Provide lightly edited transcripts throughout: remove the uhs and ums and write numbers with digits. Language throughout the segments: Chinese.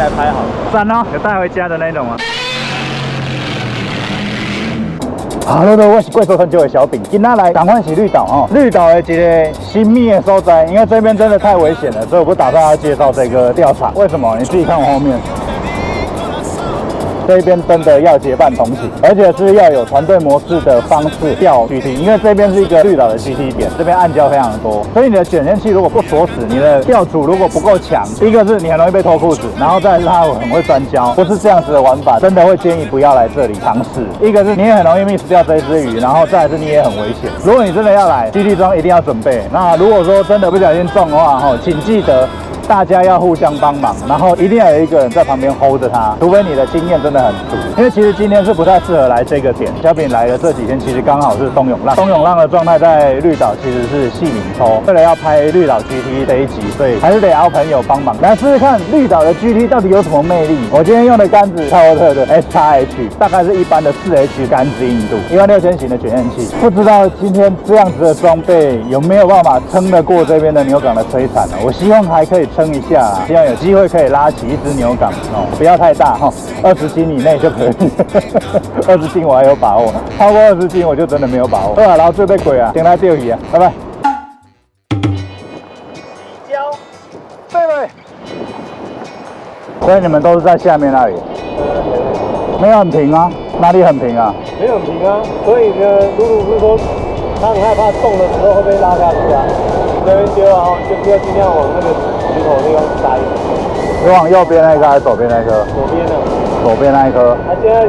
来拍好了。赞哦，有带回家的那种吗？Hello， 我是贵州很久的小饼，今天来赶快去绿岛哦。绿岛的一个新秘的所在，因为这边真的太危险了，所以我不打算要介绍这个调查。为什么？你自己看我后面。这边真的要结伴同行，而且是要有团队模式的方式钓 GT， 因为这边是一个绿岛的 GT 点，这边暗礁非常的多，所以你的卷线器如果不锁死，你的钓组如果不够强，一个是你很容易被脱裤子，然后再来是它很会钻礁，不是这样子的玩法，真的会建议不要来这里尝试。一个是你也很容易 miss 掉这一只鱼，然后再来是你也很危险。如果你真的要来 GT 装，一定要准备。那如果说真的不小心中的话，请记得。大家要互相帮忙，然后一定要有一个人在旁边 hold 着它，除非你的经验真的很足。因为其实今天是不太适合来这个点，小饼来的这几天其实刚好是冬泳浪，冬泳浪的状态在绿岛其实是细敏抽。为了要拍绿岛 GT 这一集，所以还是得邀朋友帮忙来试试看绿岛的 GT 到底有什么魅力。我今天用的杆子超特的 SXH， 大概是一般的4H 杆子硬度，16000型的卷线器。不知道今天这样子的装备有没有办法撑得过这边的牛港的摧残呢？我希望还可以撑一下，希望有机会可以拉起一只牛港哦，不要太大哈，20斤以内就可以。20斤我还有把握，超过20斤我就真的没有把握。好啊，然后最被鬼啊，先来钓鱼啊，拜拜。胶，对。所以你们都是在下面那里？没有很平啊？哪里很平啊？没有很平啊，所以呢，露露不是说他很害怕动的时候会被拉下去啊。这边丢啊，就是要尽量往那个石头地方塞。你往右边那一颗还是左边那一颗？左边的。左边那一颗。它现在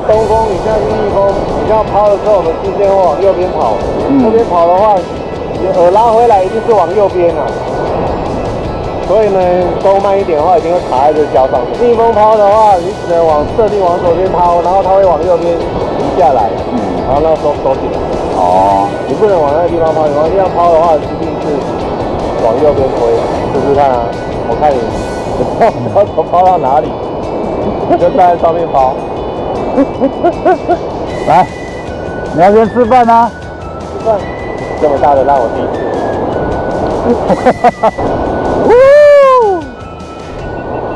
东风，你现在是逆风，你要抛的时候，我们视线会往右边跑。右边跑的话，你耳拉回来一定是往右边啊。所以呢，收慢一点的话，一定会卡在这礁上面。逆风抛的话，你只能设定往左边抛，然后它会往右边移下来，然后那时候收起来。哦，你不能往那个地方抛，你往那地方抛的话，一定是往右边推，试试看啊。我看你头抛到哪里，你就站在上面抛。来，你要先示范啊！示范，这么大的让我第一次。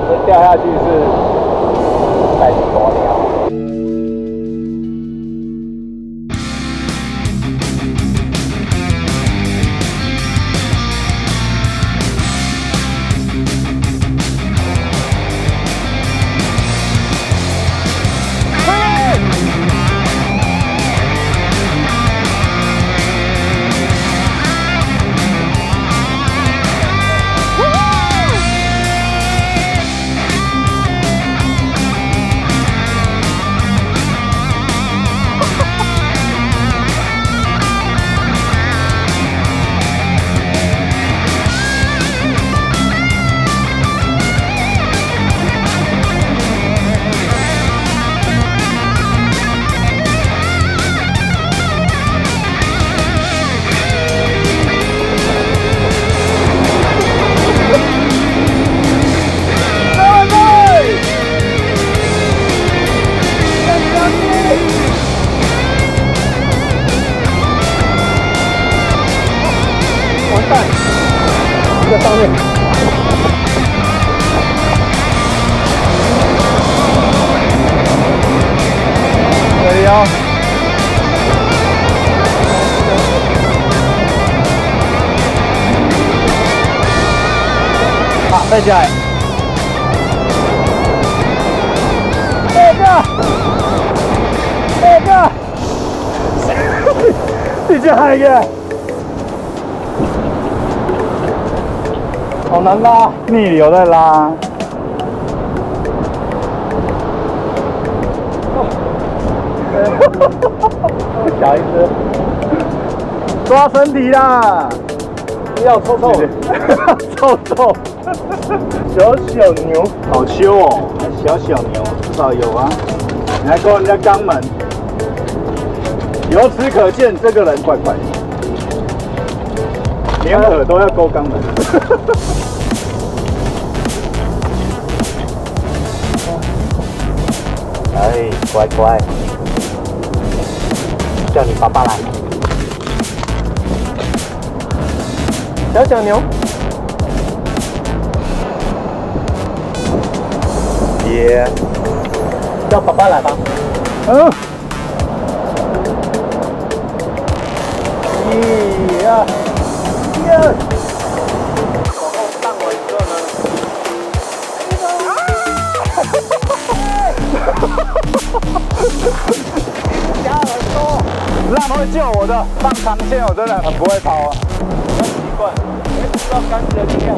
这掉下去是带你多鸟。在上面，可以哦。好，飞起来。这个，你这还个。好难拉，逆流在拉。小一只，抓身体啦！不要臭臭，臭臭。小小牛，好秋哦，小小牛，至少有啊。你还勾人家肛门，由此可见，这个人怪怪的。连耳朵要勾肛门。哎，乖乖，叫你爸爸来。小小牛，耶，叫爸爸来吧。嗯。呀，往后荡完之后呢？加很多，浪会救我的，放长线我真的很不会抛啊。要习惯，要知道杆子的力量。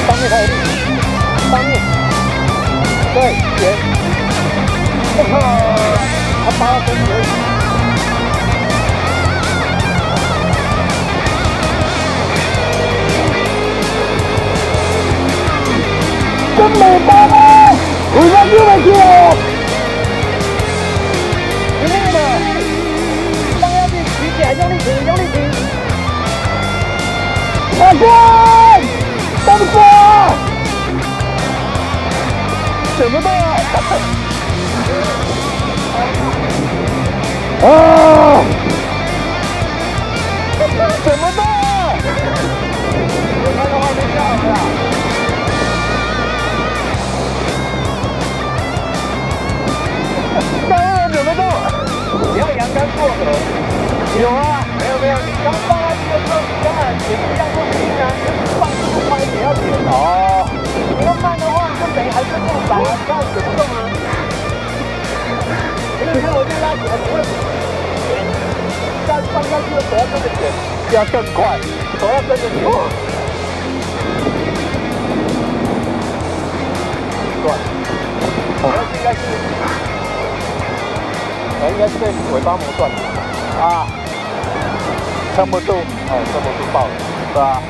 上面还有力，上面，对，前，他拔到身体而已。真美巴吗？我要又没去了。有没有的？放下去，举起来，用力提，用力提。大哥，大哥，怎么办？啊！怎么办？我看到画面下来了。怎么动？你要阳竿过河？有啊，没有，你刚放下去的时候，你当然也不一样不行啊，放速度快一点要减哦。你要慢的话，这没还是不少啊，这样卷不动啊。你看我这拉起来，不会放下去的手要跟着卷，要更快，手要跟着卷。对，应该是。应该是被尾巴磨断啊，撑不住，撑不住爆了，是吧？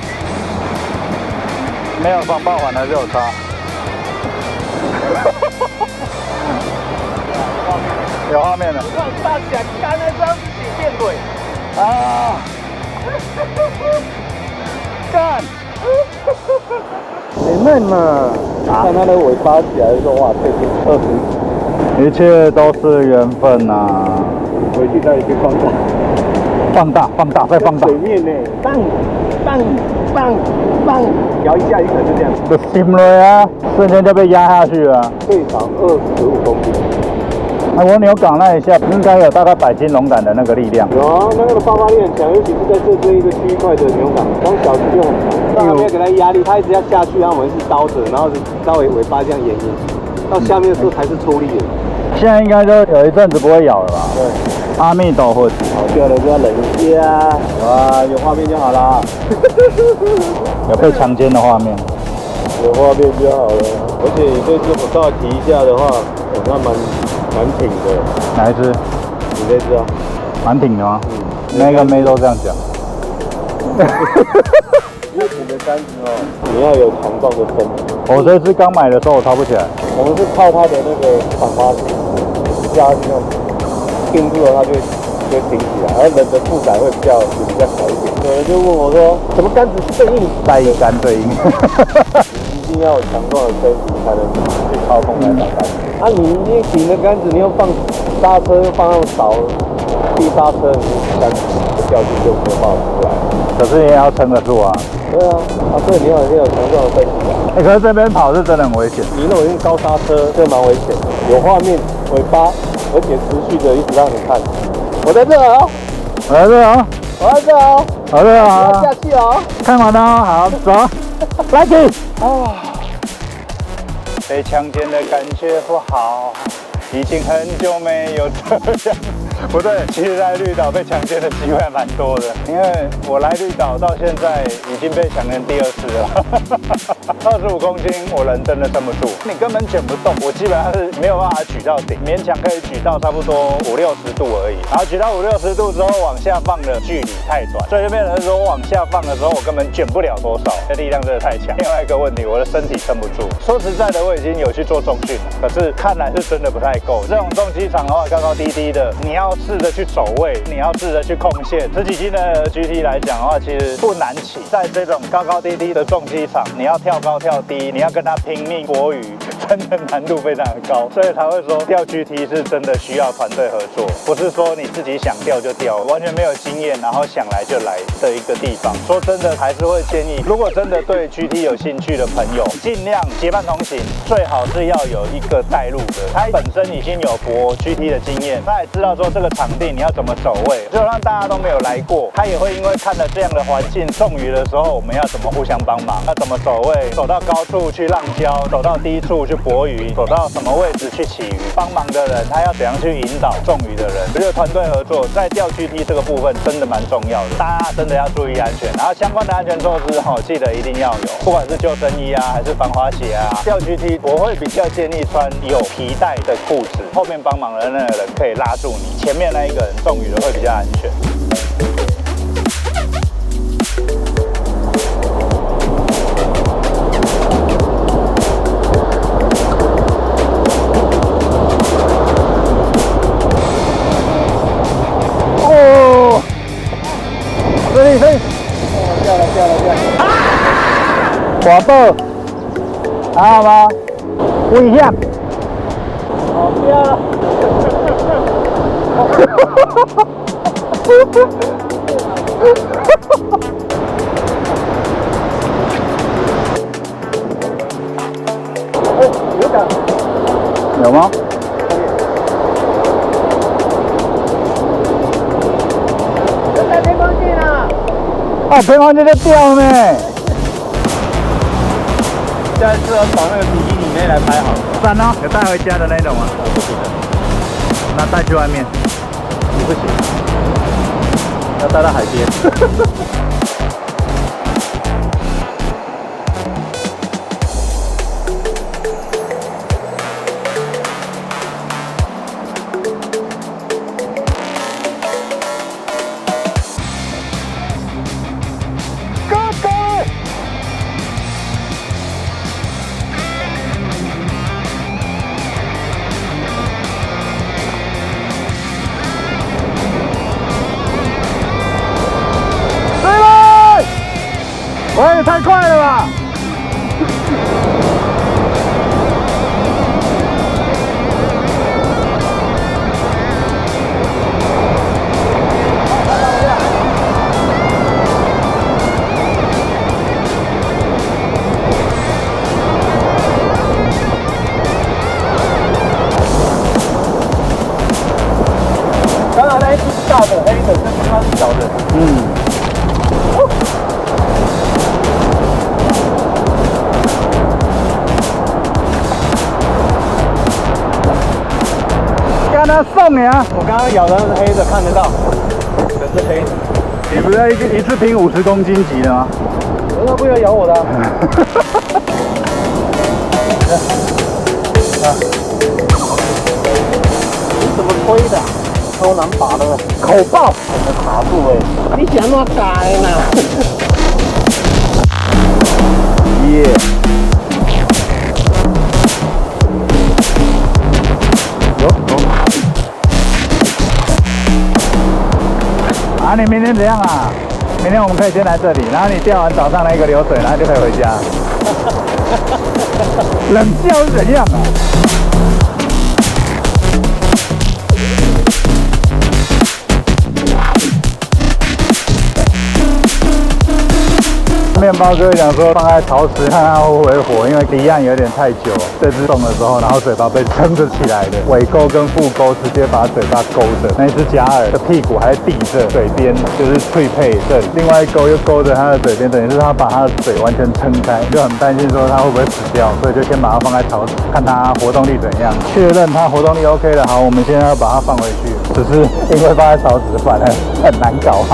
没有防爆环还是有差。有画面了。突然大起来，干了这样子洗变轨啊！干！慢嘛，看它的尾巴起来的时候，哇，配近20。一切都是缘分呐、啊！回去再去放大，放大，放大，再放大。水面呢，棒棒棒棒，摇一下，有可能就这样。就心了啊，瞬间就被压下去了。最少25公斤。我扭港那一下，应该有大概100斤龙胆的那个力量。有啊，那个爆发力很强，尤其是在这一个区块的牛港，光小区就很强。上面给它压力，它一直要下去，然后我们是刀着，然后稍微尾巴这样延一，到下面的时候才是出力的。现在应该就有一阵子不会咬了吧？对，阿弥陀佛。好掉了就要忍一下，啊，有画面就好了。有被强奸的画面。有画面就好了。而且你这只我稍微提一下的话，它蛮挺的。哪一只？你这只啊？蛮挺的吗？那个妹都这样讲。因为你的杆子哦，你要有强壮的身体。我这只刚买的时候我掏不起来。我们是靠它的那个反发力加那种定住了，它就会挺起来，而人的负载会比较小一点。有人就问我说，什么杆子最硬？带一杆最硬。一定要有强壮的身体才能去操控那把杆子。啊，你一挺的杆子，你又放刹车又放那么少，地刹车，你杆子掉进就没有办法出来。可是你也要撑得住啊。对啊，所以你要有强壮的身体啊。可是这边跑是真的很危险。你那种用高刹车，这蛮危险的。有画面，尾巴，而且持续的一直让你看。我在这哦，我在这哦，我在这哦，好的好。下去哦。看完了，好，走 ，Lucky。啊，被强奸的感觉不好，已经很久没有这样。不对，其实在绿岛被强奸的机会还蛮多的，因为我来绿岛到现在已经被强奸第2次了。25公斤，我人真的撑不住，你根本卷不动，我基本上是没有办法举到顶，勉强可以举到差不多50-60度而已。然后举到50-60度之后，往下放的距离太短，所以就变成说往下放的时候，我根本卷不了多少，这力量真的太强。另外一个问题，我的身体撑不住。说实在的，我已经有去做重训了，可是看来是真的不太够。这种重机场的话，高高低低的，你要试着去走位，你要试着去控线。10几斤的 GT 来讲的话，其实不难骑。在这种高高低低的重机场，你要跳高跳低，你要跟他拼命搏鱼，真的难度非常的高。所以才会说钓 GT 是真的需要团队合作，不是说你自己想钓就钓，完全没有经验，然后想来就来的一个地方。说真的，还是会建议，如果真的对 GT 有兴趣的朋友，尽量结伴同行，最好是要有一个带路的，他本身已经有搏 GT 的经验，他也知道说这个场地你要怎么走位，就让大家都没有来过，他也会因为看了这样的环境，中鱼的时候我们要怎么互相帮忙，要怎么走位，走到高处去浪礁，走到低处去搏鱼，走到什么位置去起鱼，帮忙的人他要怎样去引导中鱼的人。我觉得团队合作在钓 GT 这个部分真的蛮重要的，大家真的要注意安全，然后相关的安全措施记得一定要有，不管是救生衣啊，还是防滑鞋啊。钓 GT 我会比较建议穿有皮带的裤子，后面帮忙的那个人可以拉住你，前面那一个人中鱼的会比较安全。哦，这里，掉了！滑爆，还好吗？危险！好掉了！有感？有吗？在平方镜啊！哦，平方镜在掉呢。现在适合找那个比基尼妹来拍好了。赞哦，有带回家的那种吗？不行的，那带去外面。不行，要带到海边。喂，太快了吧！刚刚那一只是大的黑的，这只它是小的。刚刚送你啊！我刚刚咬的是黑的，看得到，可是黑的。你不是一次拼50公斤级的吗？他不要咬我的、啊。你怎么推的？超难拔的，口爆，怎么卡住哎？你想怎改呢？耶！啊，你明天怎样啊？明天我们可以先来这里，然后你钓完早上那个流水，然后就可以回家。冷笑是怎样啊？面包哥讲说放在陶瓷看它会不会火，因为离岸有点太久，这只动的时候，然后嘴巴被撑着起来的，尾钩跟腹钩直接把嘴巴勾着，那只假饵的屁股还抵着嘴边，就是脆配这里，另外一钩又勾着它的嘴边，等于是它把它的嘴完全撑开，就很担心说它会不会死掉，所以就先把它放在陶瓷，看它活动力怎样，确认它活动力 OK 了，好，我们现在要把它放回去。只是因为放在勺子反而很难搞哈。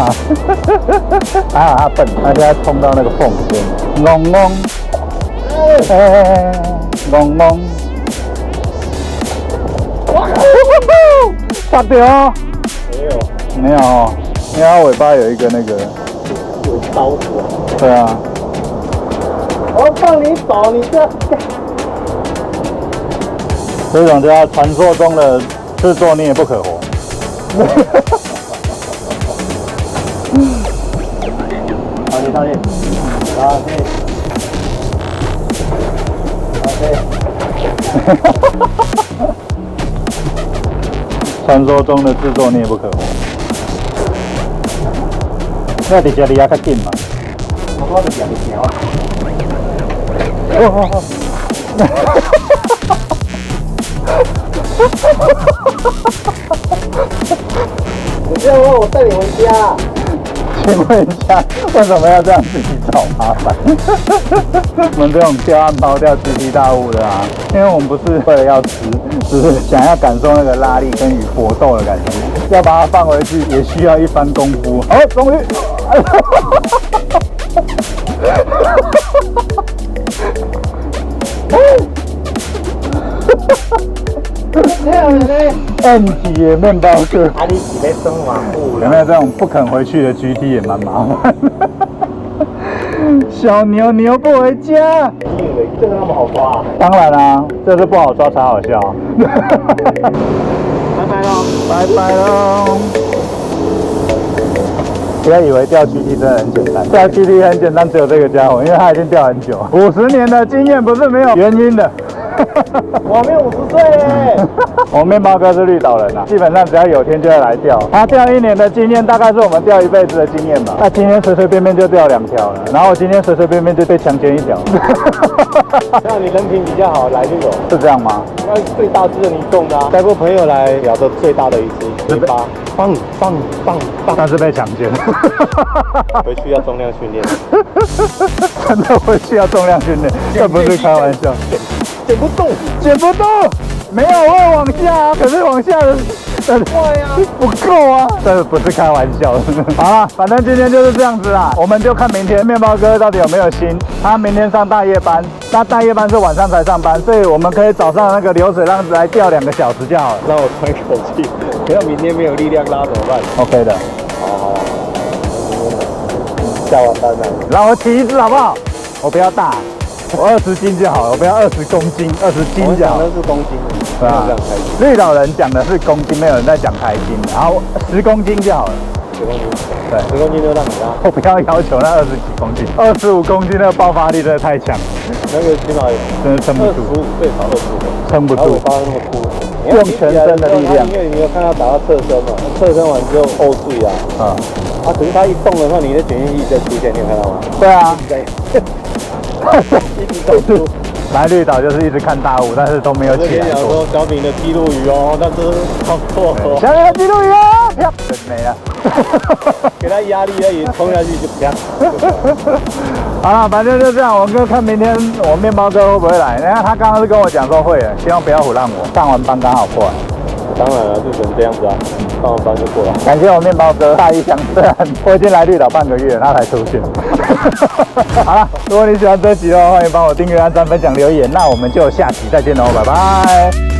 还好他笨，他现在冲到那个缝里面，嗡嗡，嗡嗡，抓掉？没有哦，因为它尾巴有一个那个有刀子。对啊。我放你走，你这。这种叫传说中的自作孽不可活。好，你上去。好，传说中的自作孽不可活。那底下离较近嘛？我就两条啊。你这样问我带你回家？请问一下，为什么要这样自己找麻烦？我们这种钓岸抛钓奇奇大物的啊，因为我们不是为了要吃，只是想要感受那个拉力跟与搏斗的感觉。要把它放回去也需要一番功夫。好，终于。N 体的面包哥，啊，你是在生马步有没有这种不肯回去的 GT 也蛮麻烦。小牛牛不回家，你以为这个那么好抓？当然啦、这是不好抓才好笑。拜拜喽，拜拜喽！不要以为钓 GT 真的很简单，钓 GT 很简单，只有这个家伙，因为他已经钓很久，50年的经验不是没有原因的。我没有50岁耶。我们面包哥是绿岛人啊，基本上只要有天就会来钓。他钓1年的经验，大概是我们钓一辈子的经验吧。他今天随随便便就钓2条了，然后我今天随随便便就被强奸1条。这样你人品比较好，来就有。是这样吗？那最大只的你中的啊，带过朋友来聊的最大的一只，嘴巴，棒棒棒棒，但是被强奸。回去要重量训练。真的回去要重量训练，这不是开玩笑。剪不动，剪不动，没有我会往下啊，可是往下的快呀，不够啊，这不是开玩笑的。好了，反正今天就是这样子啦，我们就看明天面包哥到底有没有心。他明天上大夜班，那大夜班是晚上才上班，所以我们可以早上那个流水浪来钓2个小时就好了。让我喘口气，不要明天没有力量拉怎么办 ？OK 的。好，下完班了，让我起一只好不好？我不要大。我20斤就好了，我不要20公斤，20斤就好了。我讲的是公斤，对吧？绿岛人讲的是公斤，没有人在讲台斤，然后10公斤就好了。10公斤，对，10公斤就让你拉。我不要要求那20几公斤，25公斤那个爆发力真的太强了，那个起码有真的撑不住， 25，最少25，撑不住。然后尾巴那么粗，用全身的力量。因为你有看到打到侧身嘛，侧身完之后欧碎啊，啊，可是它一动的话，你的卷心器在出现，你有看到吗？对啊，一直走出。来绿岛就是一直看大物，但是都没有起来过。说小饼的记录鱼哦，但是放错哦。小饼的记录鱼啊，啪，人没了。给他压力而已，冲下去就啪。好了，反正就这样，我哥看明天我面包哥会不会来。你看他刚刚是跟我讲说会的，希望不要唬烂我。上完班刚好过来。当然了，就只能这样子啊，上完班就过来。感谢我面包哥大意相虽然我已经来绿岛半个月了，他才出现。好了，如果你喜欢这集的话，欢迎帮我订阅、按赞、分享、留言。那我们就下期再见喽，拜拜。